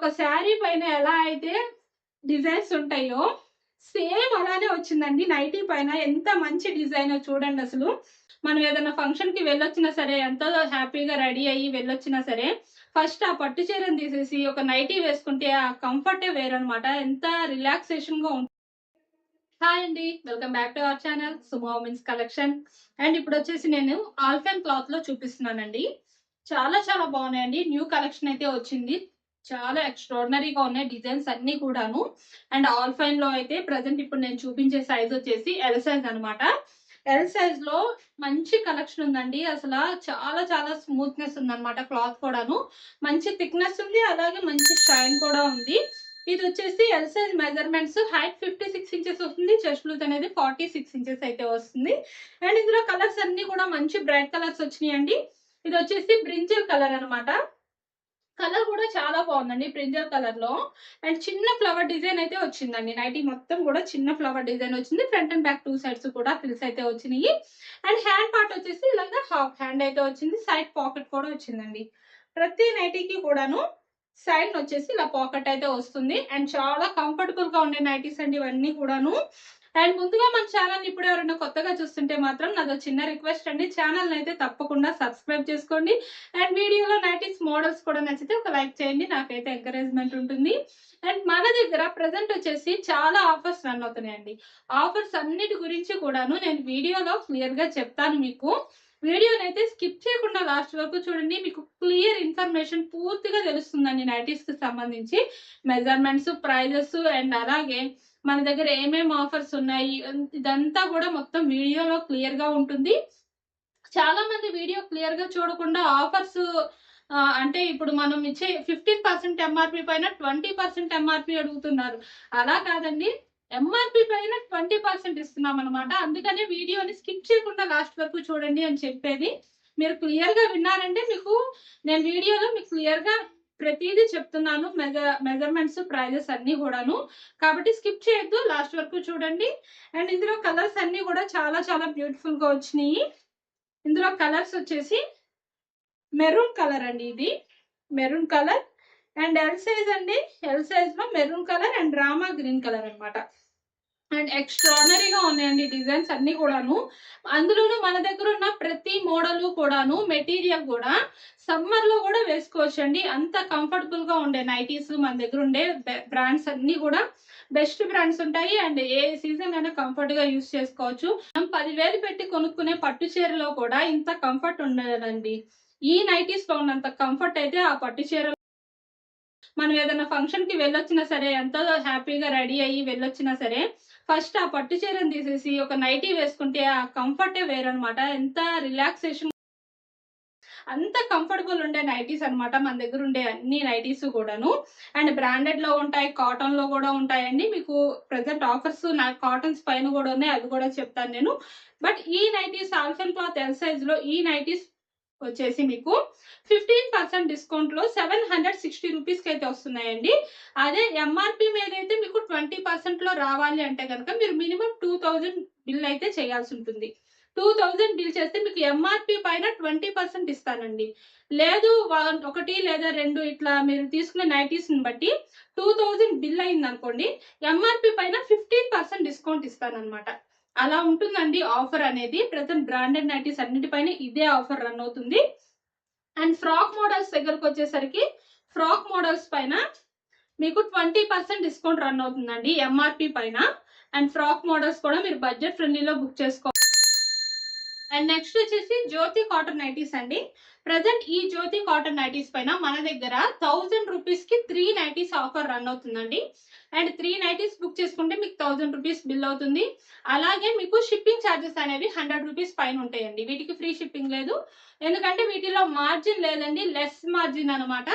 ఒక శారీ పైన ఎలా అయితే డిజైన్స్ ఉంటాయో సేమ్ అలానే వచ్చిందండి. నైటీ పైన ఎంత మంచి డిజైన్ చూడండి. అసలు మనం ఏదైనా ఫంక్షన్ కి వెళ్ళొచ్చినా సరే, ఎంతో హ్యాపీగా రెడీ అయ్యి వెళ్ళొచ్చినా సరే, ఫస్ట్ ఆ పట్టు చీరను తీసేసి ఒక నైటీ వేసుకుంటే ఆ కంఫర్టే వేరనమాట. ఎంత రిలాక్సేషన్ గా ఉంటుంది. హాయ్ అండి, welcome back to our channel Sumo women's collection. And ఇప్పుడు వచ్చేసి నేను ఆల్ఫెన్ క్లాత్ లో చూపిస్తున్నానండి. చాలా చాలా బాగున్నాయండి. న్యూ కలెక్షన్ అయితే వచ్చింది. చాలా ఎక్స్ట్రాడినరీగా ఉన్నాయి డిజైన్స్ అన్ని కూడాను. అండ్ ఆల్ఫైన్ లో అయితే ప్రజెంట్ ఇప్పుడు నేను చూపించే సైజ్ వచ్చేసి ఎల్ సైజ్ అనమాట. ఎల్ సైజ్ లో మంచి కలెక్షన్ ఉందండి. అసలు చాలా చాలా స్మూత్నెస్ ఉందన్నమాట. క్లాత్ కూడాను మంచి థిక్నెస్ ఉంది, అలాగే మంచి షైన్ కూడా ఉంది. ఇది వచ్చేసి L size measurements height 56 inches వస్తుంది, చెస్ట్ లూజ్ అనేది 46 ఇంచెస్ అయితే వస్తుంది. అండ్ ఇందులో కలర్స్ అన్ని కూడా మంచి బ్రైట్ కలర్స్ వచ్చినాయండి. ఇది వచ్చేసి బ్రింజల్ కలర్ అనమాట. కలర్ కూడా చాలా బాగుందండి బ్రింజల్ కలర్ లో. అండ్ చిన్న ఫ్లవర్ డిజైన్ అయితే వచ్చిందండి. నైటీ మొత్తం కూడా చిన్న ఫ్లవర్ డిజైన్ వచ్చింది. ఫ్రంట్ అండ్ బ్యాక్ 2 సైడ్స్ కూడా ఫ్రిల్స్ అయితే వచ్చినాయి. అండ్ హ్యాండ్ పార్ట్ వచ్చేసి ఇలాగా హాఫ్ హ్యాండ్ అయితే వచ్చింది. సైడ్ పాకెట్ కూడా వచ్చిందండి. ప్రతి నైటీకి కూడాను సైడ్ వచ్చేసి ఇలా పాకెట్ అయితే వస్తుంది. అండ్ చాలా కంఫర్టబుల్ గా ఉండే నైటీస్ అండి ఇవన్నీ కూడాను. అండ్ ముందుగా మన ఛానల్ ఇప్పుడు ఎవరైనా కొత్తగా చూస్తుంటే మాత్రం నాదో చిన్న రిక్వెస్ట్ అండి, ఛానల్ అయితే తప్పకుండా సబ్స్క్రైబ్ చేసుకోండి. అండ్ వీడియోలో నైటీస్ మోడల్స్ కూడా నచ్చితే ఒక లైక్ చేయండి, నాకైతే ఎంకరేజ్మెంట్ ఉంటుంది. అండ్ మన దగ్గర ప్రెసెంట్ వచ్చేసి చాలా ఆఫర్స్ రన్ అవుతున్నాయండి. ఆఫర్స్ అన్నిటి గురించి కూడాను నేను వీడియోలో క్లియర్ గా చెప్తాను. మీకు వీడియోని అయితే స్కిప్ చేయకుండా లాస్ట్ వరకు చూడండి. మీకు క్లియర్ ఇన్ఫర్మేషన్ పూర్తిగా తెలుస్తుందండి నైటీస్ కి సంబంధించి మెజర్మెంట్స్, ప్రైజెస్ అండ్ అలాగే మన దగ్గర ఏమేమి ఆఫర్స్ ఉన్నాయి ఇదంతా కూడా మొత్తం వీడియోలో క్లియర్ గా ఉంటుంది. చాలా మంది వీడియో క్లియర్ గా చూడకుండా ఆఫర్స్ అంటే ఇప్పుడు మనం ఇచ్చే 15% ఎంఆర్పి పైన 20% ఎంఆర్పి అడుగుతున్నారు. అలా కాదండి, ఎంఆర్పి పైన 20% ఇస్తున్నాం అనమాట. అందుకనే వీడియోని స్కిప్ చేయకుండా లాస్ట్ వరకు చూడండి అని చెప్పేది. మీరు క్లియర్ గా విన్నారంటే మీకు నేను వీడియోలో మీకు క్లియర్ గా ప్రతిదీ చెప్తున్నాను. మెజర్మెంట్స్, ప్రైజెస్ అన్ని కూడాను. కాబట్టి స్కిప్ చేయొద్దు, లాస్ట్ వరకు చూడండి. అండ్ ఇందులో కలర్స్ అన్ని కూడా చాలా చాలా బ్యూటిఫుల్ గా వచ్చినాయి. ఇందులో కలర్స్ వచ్చేసి మెరూన్ కలర్ అండి, ఇది maroon colour. And L size అండి, ఎల్ సైజ్ లో maroon colour and Rama green colour అనమాట. అండ్ ఎక్స్ట్రాడనరీగా ఉన్నాయండి డిజైన్స్ అన్ని కూడాను. అందులోనూ మన దగ్గర ఉన్న ప్రతి మోడల్ కూడాను మెటీరియల్ కూడా సమ్మర్ లో కూడా వేసుకోవచ్చు అండి. అంత కంఫర్టబుల్ గా ఉండే నైటీస్ మన దగ్గర ఉండే బ్రాండ్స్ అన్ని కూడా బెస్ట్ బ్రాండ్స్ ఉంటాయి. అండ్ ఏ సీజన్ అయినా కంఫర్ట్ గా యూస్ చేసుకోవచ్చు. మనం 10,000 పెట్టి కొనుక్కునే పట్టు చీరలో కూడా ఇంత కంఫర్ట్ ఉండదండి. ఈ నైటీస్ లో ఉన్నంత కంఫర్ట్ అయితే ఆ పట్టు చీర మనం ఏదైనా ఫంక్షన్ కి వెళ్ళొచ్చినా సరే, ఎంతో హ్యాపీగా రెడీ అయ్యి వెళ్ళొచ్చినా సరే, ఫస్ట్ ఆ పట్టు చీరను తీసేసి ఒక నైటీ వేసుకుంటే ఆ కంఫర్టే వేరనమాట. ఎంత రిలాక్సేషన్, అంత కంఫర్టబుల్ ఉండే నైటీస్ అనమాట మన దగ్గర ఉండే అన్ని నైటీస్ కూడాను. అండ్ బ్రాండెడ్ లో ఉంటాయి, కాటన్ లో కూడా ఉంటాయండి. మీకు ప్రెసెంట్ ఆఫర్స్ నా కాటన్స్ పైన కూడా ఉన్నాయి, అది కూడా చెప్తాను నేను. బట్ ఈ నైటీస్ ఆల్ఫెన్ క్లాత్ ఎల్ సైజ్ లో ఈ నైటీస్ వచ్చేసి మీకు 15% డిస్కౌంట్ లో 760 రూపీస్ కి అయితే వస్తున్నాయండి. అదే ఎంఆర్పి మీద అయితే మీకు 20% లో రావాలి అంటే కనుక మీరు మినిమం 2000 బిల్ అయితే చేయాల్సి ఉంటుంది. 2000 బిల్ చేస్తే మీకు ఎంఆర్పి పైన 20% ఇస్తానండి. లేదు ఒకటి లేదా రెండు ఇట్లా మీరు తీసుకునే నైటీస్ ని బట్టి 2000 బిల్ అయింది అనుకోండి, ఎంఆర్పి పైన 15% డిస్కౌంట్ ఇస్తానన్నమాట. అలా ఉంటుందండి ఆఫర్ అనేది. ప్రజెంట్ బ్రాండెడ్ నైటీస్ అన్నిటిపైన ఇదే ఆఫర్ రన్ అవుతుంది. అండ్ ఫ్రాక్ మోడల్స్ దగ్గరకు వచ్చేసరికి ఫ్రాక్ మోడల్స్ పైన మీకు 20% డిస్కౌంట్ రన్ అవుతుందండి ఎంఆర్పి పైన. అండ్ ఫ్రాక్ మోడల్స్ కూడా మీరు బడ్జెట్ ఫ్రెండ్లీలో బుక్ చేసుకో. అండ్ నెక్స్ట్ వచ్చేసి జ్యోతి కాటన్ నైటీస్ అండి. ప్రజెంట్ ఈ జ్యోతి కాటన్ నైటీస్ పైన మన దగ్గర 1000 రూపీస్ కి 3 నైటీస్ ఆఫర్ రన్ అవుతుందండి. అండ్ 3 నైటీస్ బుక్ చేసుకుంటే మీకు 1000 రూపీస్ బిల్ అవుతుంది. అలాగే మీకు షిప్పింగ్ ఛార్జెస్ అనేవి 100 రూపీస్ పైన ఉంటాయండి. వీటికి ఫ్రీ షిప్పింగ్ లేదు, ఎందుకంటే వీటిలో మార్జిన్ లేదండి, లెస్ మార్జిన్ అనమాట.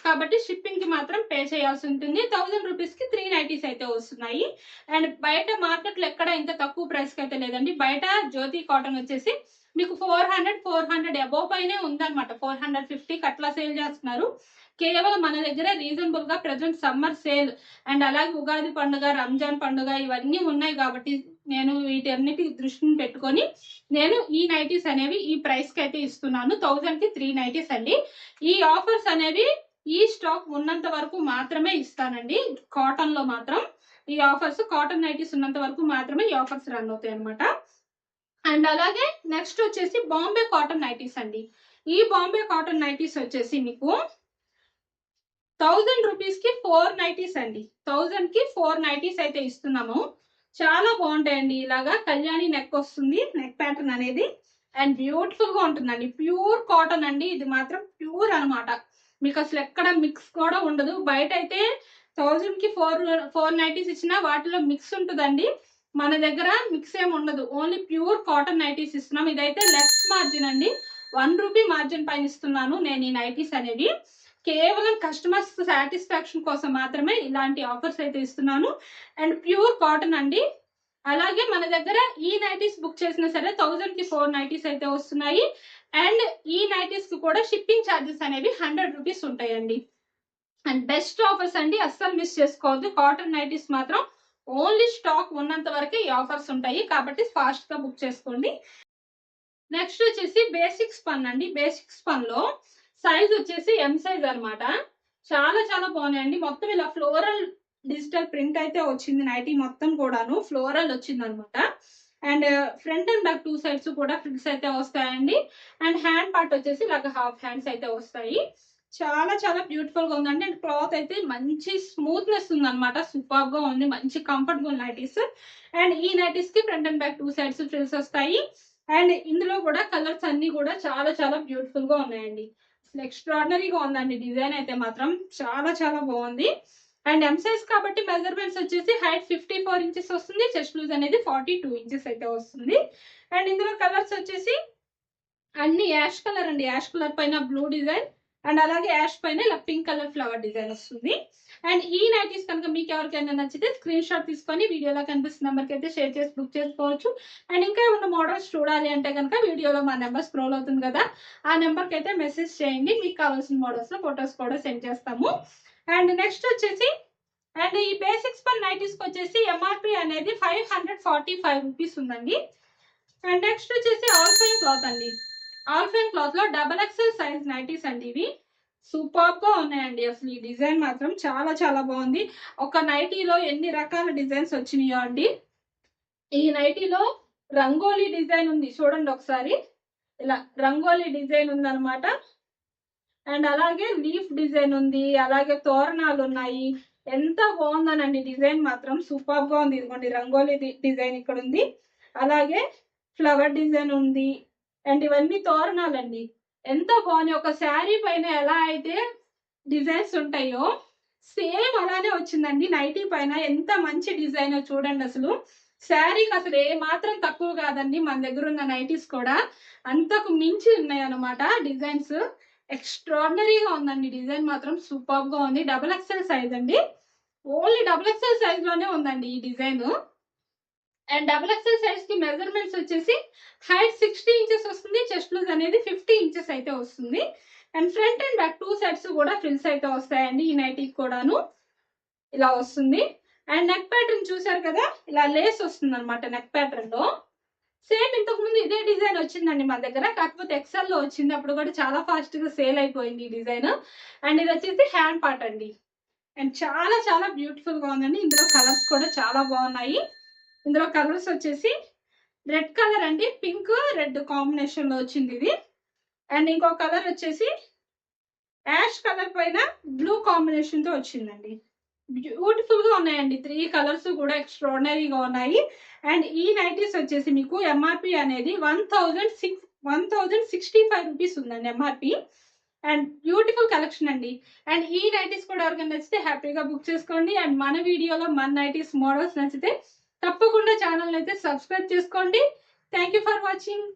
కాబట్టి షిప్పింగ్ కి మాత్రం పే చేయాల్సి ఉంటుంది. 1000 రూపీస్ కి 3 నైటీస్ అయితే వస్తున్నాయి. అండ్ బయట మార్కెట్ లో ఎక్కడ ఇంత తక్కువ ప్రైస్ కి అయితే లేదండి. బయట జ్యోతి కాటన్ వచ్చేసి మీకు 400 అబోవ్ పైనే ఉందన్నమాట. 450 అట్లా సేల్ చేస్తున్నారు. కేవలం మన దగ్గర రీజనబుల్ గా ప్రెసెంట్ సమ్మర్ సేల్ అండ్ అలాగే ఉగాది పండుగ, రంజాన్ పండుగ ఇవన్నీ ఉన్నాయి కాబట్టి నేను వీటన్నిటి దృష్టిని పెట్టుకొని నేను ఈ నైటీస్ అనేవి ఈ ప్రైస్ కి అయితే ఇస్తున్నాను. 1000 కి 3 నైటీస్ అండి. ఈ ఆఫర్స్ అనేవి ఈ స్టాక్ ఉన్నంత వరకు మాత్రమే ఇస్తానండి. కాటన్ లో మాత్రం ఈ ఆఫర్స్, కాటన్ నైటీస్ ఉన్నంత వరకు మాత్రమే ఈ ఆఫర్స్ రన్ అవుతాయి అనమాట. అండ్ అలాగే నెక్స్ట్ వచ్చేసి బాంబే కాటన్ నైటీస్ అండి. ఈ బాంబే కాటన్ నైటీస్ వచ్చేసి మీకు 1000 రూపీస్ కి 4 నైటీస్ అండి. 1000 కి 4 నైటీస్ అయితే ఇస్తున్నాము. చాలా బాగుంటాయండి. ఇలాగా కళ్యాణి నెక్ వస్తుంది, నెక్ ప్యాటర్న్ అనేది. అండ్ బ్యూటిఫుల్ గా ఉంటుందండి. ప్యూర్ కాటన్ అండి, ఇది మాత్రం ప్యూర్ అనమాట. మీకు అసలు ఎక్కడ మిక్స్ కూడా ఉండదు. బయట అయితే 1000 కి 4 నైటీస్ ఇచ్చినా వాటిలో మిక్స్ ఉంటుందండి. మన దగ్గర మిక్స్ ఏమి ఉండదు. ఓన్లీ ప్యూర్ కాటన్ నైటీస్ ఇస్తున్నాం. ఇదైతే లెస్ మార్జిన్ అండి. 1 రూపీ మార్జిన్ పైన ఇస్తున్నాను నేను ఈ నైటీస్ అనేవి. కేవలం కస్టమర్స్ సాటిస్ఫాక్షన్ కోసం మాత్రమే ఇలాంటి ఆఫర్స్ అయితే ఇస్తున్నాను. అండ్ ప్యూర్ కాటన్ అండి. అలాగే మన దగ్గర ఈ నైటీస్ బుక్ చేసినా సరే 1000 కి 4 నైటీస్ అయితే వస్తున్నాయి. అండ్ ఈ నైటీస్ కి కూడా షిప్పింగ్ ఛార్జెస్ అనేవి 100 రూపీస్ ఉంటాయండి. అండ్ బెస్ట్ ఆఫర్స్ అండి, అస్సలు మిస్ చేసుకోవద్దు. కాటన్ నైటీస్ మాత్రం ఓన్లీ స్టాక్ ఉన్నంత వరకే ఈ ఆఫర్స్ ఉంటాయి, కాబట్టి ఫాస్ట్ గా బుక్ చేసుకోండి. నెక్స్ట్ వచ్చేసి బేసిక్ స్పన్ అండి. బేసిక్ స్పన్ లో సైజ్ వచ్చేసి ఎం సైజ్ అనమాట. చాలా చాలా బాగున్నాయండి. మొత్తం ఇలా ఫ్లోరల్ డిజిటల్ ప్రింట్ అయితే వచ్చింది. నైటీ మొత్తం కూడాను ఫ్లోరల్ వచ్చింది అనమాట. And front and back 2 sides కూడా ఫ్రిల్స్ అయితే వస్తాయండి. అండ్ హ్యాండ్ పార్ట్ వచ్చేసి ఇలాగ హాఫ్ హ్యాండ్స్ అయితే వస్తాయి. చాలా చాలా బ్యూటిఫుల్ గా ఉందండి. అండ్ క్లాత్ అయితే మంచి స్మూత్నెస్ ఉంది అనమాట. సూపర్ గా ఉంది, మంచి కంఫర్టబుల్ నైటీస్. అండ్ ఈ నైటీస్ కి front and back 2 sides frills వస్తాయి. అండ్ ఇందులో కూడా కలర్స్ అన్ని కూడా చాలా చాలా బ్యూటిఫుల్ గా ఉన్నాయండి. అసలు ఎక్స్ట్రాడినరీగా ఉందండి. డిజైన్ అయితే మాత్రం చాలా చాలా బాగుంది. అండ్ ఎం సైజ్ కాబట్టి మెజర్మెంట్స్ వచ్చేసి హైట్ 54 ఇంచెస్ వస్తుంది, చెస్ట్ లూజ్ అనేది 42 ఇంచెస్ అయితే వస్తుంది. అండ్ ఇందులో కలర్స్ వచ్చేసి అన్ని యాష్ కలర్ అండి. యాష్ కలర్ పైన బ్లూ డిజైన్, అండ్ అలాగే యాష్ పైన ఇలా పింక్ కలర్ ఫ్లవర్ డిజైన్ వస్తుంది. అండ్ ఈ నైటీస్ కనుక మీకు ఎవరికైనా నచ్చితే స్క్రీన్ షాట్ తీసుకొని వీడియోలో కనిపిస్తున్న నెంబర్కి అయితే షేర్ చేసి బుక్ చేసుకోవచ్చు. అండ్ ఇంకా ఏమైనా మోడల్స్ చూడాలి అంటే కనుక వీడియోలో మా నెంబర్ స్క్రోల్ అవుతుంది కదా, ఆ నెంబర్కి అయితే మెసేజ్ చేయండి. మీకు కావాల్సిన మోడల్స్ లో ఫొటోస్ కూడా సెండ్ చేస్తాము. అండ్ నెక్స్ట్ వచ్చేసి అండ్ ఈ బేసిక్స్ పర్ నైటీస్ వచ్చేసి ఎంఆర్పి అనేది 545 రూపీస్ ఉందండి. అండ్ నెక్స్ట్ వచ్చేసి ఆల్ఫైన్ క్లాత్ అండి. ఆల్ఫైన్ క్లాత్ లో XXL సైజ్ నైటీస్ అండి. ఇవి సూపర్ గా ఉన్నాయండి. అసలు ఈ డిజైన్ మాత్రం చాలా చాలా బాగుంది. ఒక నైటీలో ఎన్ని రకాల డిజైన్స్ వచ్చినాయో అండి. ఈ నైటీలో రంగోలీ డిజైన్ ఉంది చూడండి ఒకసారి. ఇలా రంగోలీ డిజైన్ ఉంది అనమాట. అండ్ అలాగే లీఫ్ డిజైన్ ఉంది, అలాగే తోరణాలు ఉన్నాయి. ఎంత బాగుందనండి డిజైన్ మాత్రం సూపర్ గా ఉంది. ఇదిగోండి రంగోలీ డిజైన్ ఇక్కడ ఉంది, అలాగే ఫ్లవర్ డిజైన్ ఉంది. అండ్ ఇవన్నీ తోరణాలండి. ఎంత బాగున్నాయి. ఒక శారీ పైన ఎలా అయితే డిజైన్స్ ఉంటాయో సేమ్ అలానే వచ్చిందండి నైటీ పైన. ఎంత మంచి డిజైన్ చూడండి. అసలు శారీకి అసలు ఏ మాత్రం తక్కువ కాదండి. మన దగ్గర ఉన్న నైటీస్ కూడా అంతకు మించి ఉన్నాయి అనమాట డిజైన్స్. ఎక్స్ట్రాడినరీగా ఉందండి. డిజైన్ మాత్రం సూపర్ గా ఉంది. XXL సైజ్ అండి. ఓన్లీ XXL సైజ్ లోనే ఉందండి ఈ డిజైన్. అండ్ XXL సైజ్ కి మెజర్మెంట్స్ వచ్చేసి హైట్ 60 ఇంచెస్ వస్తుంది, చెస్ట్ లూజ్ అనేది 50 ఇంచెస్ అయితే వస్తుంది. And front and back 2 sides కూడా ఫ్రిల్స్ అయితే వస్తాయండి. ఈ నైటీకి కూడాను ఇలా వస్తుంది. అండ్ నెక్ ప్యాటర్న్ చూసారు కదా, ఇలా లేస్ వస్తుంది అనమాట నెక్ ప్యాటర్న్ లో. సేమ్ ఇంతకు ముందు ఇదే డిజైన్ వచ్చిందండి మన దగ్గర, కాకపోతే ఎక్సెల్ లో వచ్చింది. అప్పుడు కూడా చాలా ఫాస్ట్ గా సేల్ అయిపోయింది ఈ డిజైన్. అండ్ ఇది వచ్చేసి హ్యాండ్ పార్ట్ అండి. అండ్ చాలా చాలా బ్యూటిఫుల్ గా ఉందండి. ఇందులో కలర్స్ కూడా చాలా బాగున్నాయి. ఇందులో కలర్స్ వచ్చేసి రెడ్ కలర్ అండి, పింక్ రెడ్ కాంబినేషన్ లో వచ్చింది ఇది. అండ్ ఇంకో కలర్ వచ్చేసి యాష్ కలర్ పైన బ్లూ కాంబినేషన్ తో వచ్చిందండి. బ్యూటిఫుల్ గా ఉన్నాయండి. 3 కలర్స్ కూడా ఎక్స్ట్రాడినరీగా ఉన్నాయి. అండ్ ఈ నైటీస్ వచ్చేసి మీకు ఎంఆర్పి అనేది 1065 రూపీస్ ఉందండి ఎంఆర్పి. అండ్ బ్యూటిఫుల్ కలెక్షన్ అండి. అండ్ ఈ నైటీస్ కూడా ఎవరికైనా నచ్చితే హ్యాపీగా బుక్ చేసుకోండి. అండ్ మన వీడియోలో మన నైటీస్ మోడల్స్ నచ్చితే తప్పకుండా ఛానల్ అయితే సబ్స్క్రైబ్ చేసుకోండి. Thank you for watching.